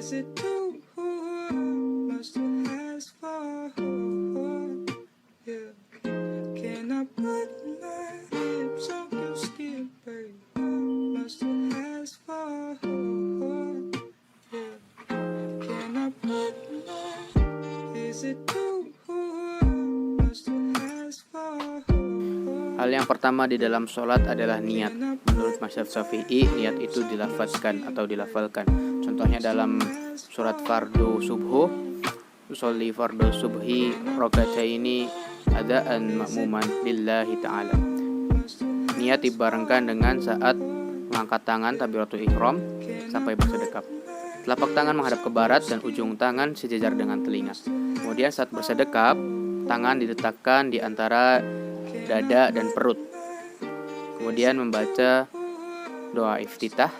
Is it too much to ask for? Yeah. Can I put my lips on your skin, babe? Much to ask for? Yeah. Can I put my? Is it too much to ask for? Hal yang pertama di dalam sholat adalah niat. Menurut mazhab Syafi'i, niat itu dilafazkan atau dilafalkan. Contohnya dalam surat fardu subuh, usolli fardu subhi rokataini adaan ma'muman lillahi ta'ala. Niat dibarengkan dengan saat mengangkat tangan takbiratul ihram sampai bersedekap. Telapak tangan menghadap ke barat dan ujung tangan sejajar dengan telinga. Kemudian saat bersedekap, tangan diletakkan di antara dada dan perut. Kemudian membaca doa iftitah.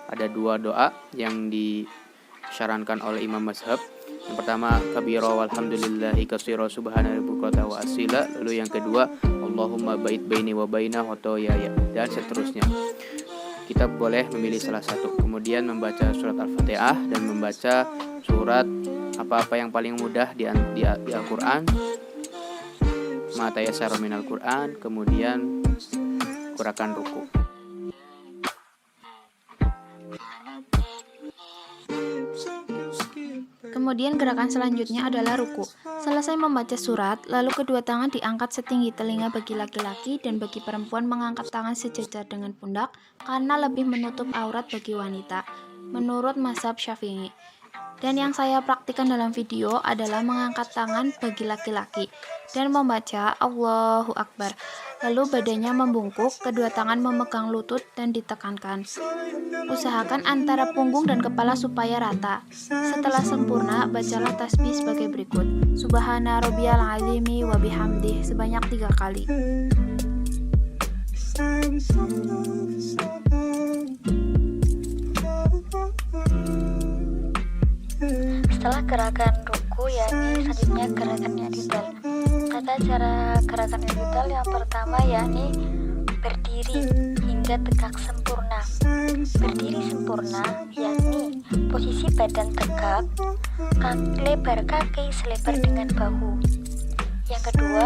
Ada dua doa yang disyarankan oleh Imam Mazhab. Yang pertama, kabira walhamdulillahi katsira subhanallahi bukrata wa asila. Lalu yang kedua, Allahumma ba'id baini wa baina khotoyaya, dan seterusnya. Kita boleh memilih salah satu. Kemudian membaca surat Al-Fatihah dan membaca surat apa-apa yang paling mudah di Al-Quran, ma tayassara minal Quran, kemudian gerakan ruku. Kemudian gerakan selanjutnya adalah ruku. Selesai membaca surat, lalu kedua tangan diangkat setinggi telinga bagi laki-laki dan bagi perempuan mengangkat tangan sejajar dengan pundak karena lebih menutup aurat bagi wanita, menurut mazhab Syafi'i. Dan yang saya praktikkan dalam video adalah mengangkat tangan bagi laki-laki dan membaca Allahu Akbar. Lalu badannya membungkuk, kedua tangan memegang lutut dan ditekankan. Usahakan antara punggung dan kepala supaya rata. Setelah sempurna, bacalah tasbih sebagai berikut. Subhana rabbiyal azimi wa bihamdih sebanyak 3 kali. Setelah gerakan ruku, yakni selanjutnya gerakan i'tidal. Tata cara gerakan i'tidal yang pertama yakni berdiri hingga tegak sempurna. Berdiri sempurna yakni posisi badan tegak, lebar kaki selebar dengan bahu. Yang kedua,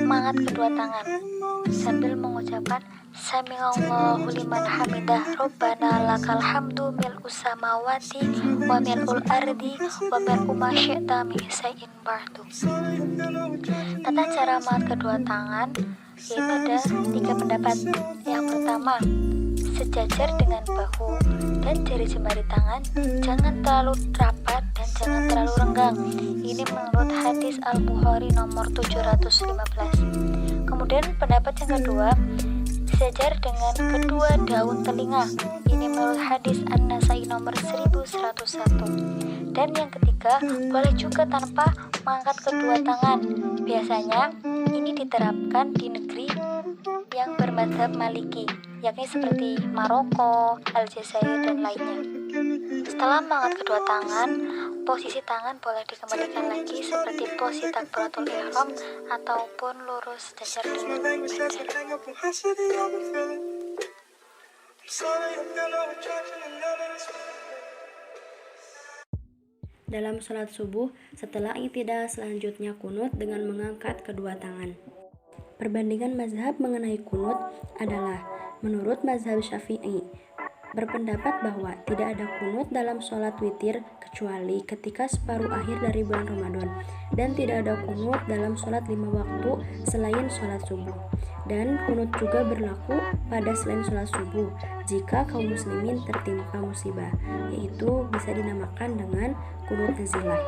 mengangkat kedua tangan sambil mengucapkan Sami'allahu liman hamidah Rabbana lakal hamdu mil'us samawati wa mil'ul ardi wa mil'u ma syi'ta min syai'in ba'du. Tata cara mengangkat kedua tangan yaitu ada 3 pendapat. Yang pertama, sejajar dengan bahu dan jari jemari tangan jangan terlalu rapat dan jangan terlalu renggang. Ini menurut hadis Al-Bukhari nomor 715. Kemudian pendapat yang kedua, sejajar dengan kedua daun telinga. Ini menurut hadis An-Nasai nomor 1101. Dan yang ketiga, boleh juga tanpa mengangkat kedua tangan. Biasanya ini diterapkan di negeri yang bermadzhab Maliki, yakni seperti Maroko, Aljazair, dan lainnya. Setelah mengangkat kedua tangan, posisi tangan boleh dikembalikan lagi seperti posisi takbiratul ihram ataupun lurus sejajar dengan badan. Dalam sholat subuh, setelah i'tidal selanjutnya kunut dengan mengangkat kedua tangan. Perbandingan mazhab mengenai kunut adalah, menurut mazhab Syafi'i, berpendapat bahwa tidak ada kunut dalam sholat witir kecuali ketika separuh akhir dari bulan Ramadan, dan tidak ada kunut dalam sholat 5 waktu selain sholat subuh. Dan kunut juga berlaku pada selain sholat subuh jika kaum muslimin tertimpa musibah, yaitu bisa dinamakan dengan kunut nazilah.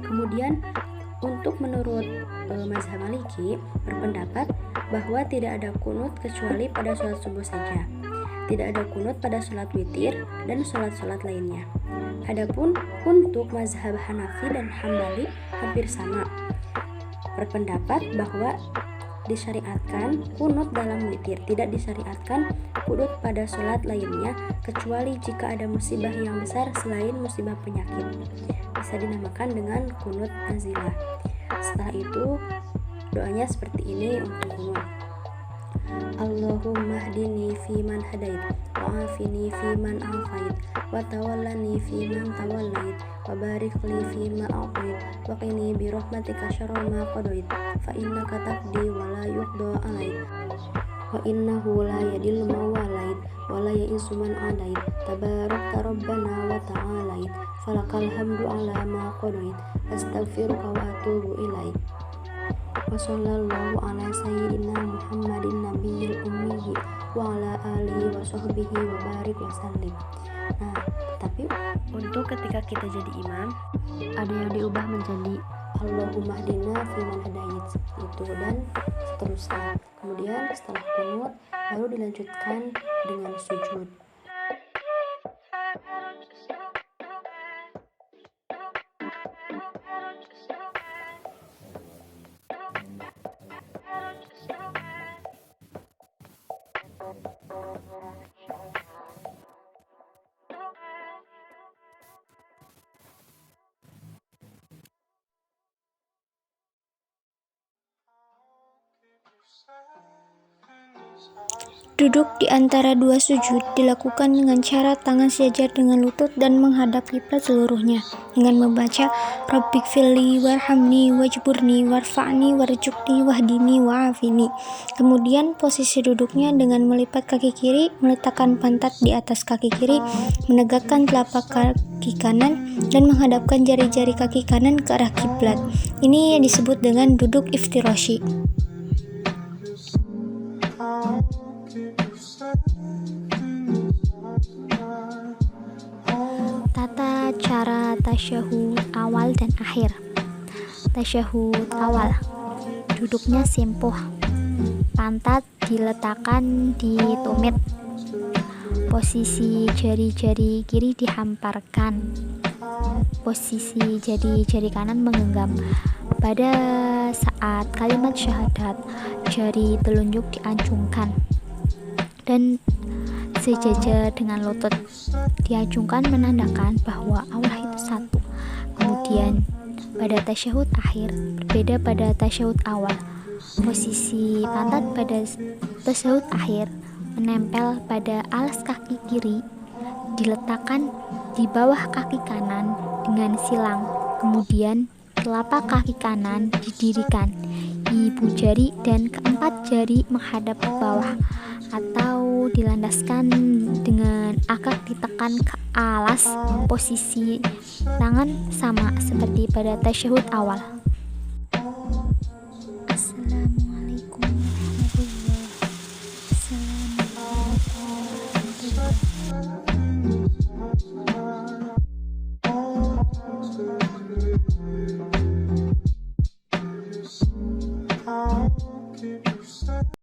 Kemudian untuk menurut mazhab Maliki berpendapat bahwa tidak ada kunut kecuali pada sholat subuh saja. Tidak ada kunut pada sholat witir dan sholat-sholat lainnya. Adapun untuk mazhab Hanafi dan Hambali hampir sama, berpendapat bahwa disyariatkan kunut dalam witir, tidak disyariatkan kunut pada sholat lainnya kecuali jika ada musibah yang besar selain musibah penyakit, bisa dinamakan dengan kunut nazilah. Setelah itu doanya seperti ini untuk kunut. Allahumma hdini fi man hadait, wa afini fi man afait, wa tawallani fi man tawallait, wa barik li fi ma a'tait, wa qini bi rahmatika syarra ma qadait, fa innaka taqdi wa la yuqda alaik, wa innahu la yadillu man walait, wa la ya'izzu man adait, tabarakta rabbana wa ta'alait, falakal hamdu ala ma qadait, astaghfiruka wa atubu ilaik. Wa sallallahu ala sayyidina Muhammadin nabiyil ummi wa ala alihi wa sahbihi wa barik wa sallim. Nah, tapi untuk ketika kita jadi imam, ada yang diubah menjadi Allahumma hdina fi man hadait itu dan seterusnya. Kemudian setelah qunut baru dilanjutkan dengan sujud. Duduk di antara dua sujud dilakukan dengan cara tangan sejajar dengan lutut dan menghadap kiblat seluruhnya dengan membaca Rabbighfirli warhamni wajburni warfa'ni warzuqni wahdini wa'afini. Kemudian posisi duduknya dengan melipat kaki kiri, meletakkan pantat di atas kaki kiri, menegakkan telapak kaki kanan dan menghadapkan jari-jari kaki kanan ke arah kiblat. Ini yang disebut dengan duduk iftirashi. Tata cara tasyahud awal dan akhir. Tasyahud awal, duduknya simpuh, pantat diletakkan di tumit, posisi jari-jari kiri dihamparkan, posisi jari-jari kanan menggenggam. Pada saat kalimat syahadat, jari telunjuk diacungkan dan sejajar dengan lutut diacungkan menandakan bahwa Allah itu satu. Kemudian pada tasyahud akhir berbeda pada tasyahud awal. Posisi pantat pada tasyahud akhir menempel pada alas kaki kiri, diletakkan di bawah kaki kanan dengan silang. Kemudian telapak kaki kanan didirikan, ibu jari dan keempat jari menghadap ke bawah atau dilandaskan dengan akak ditekan ke alas. Posisi tangan sama seperti pada tasyahud awal.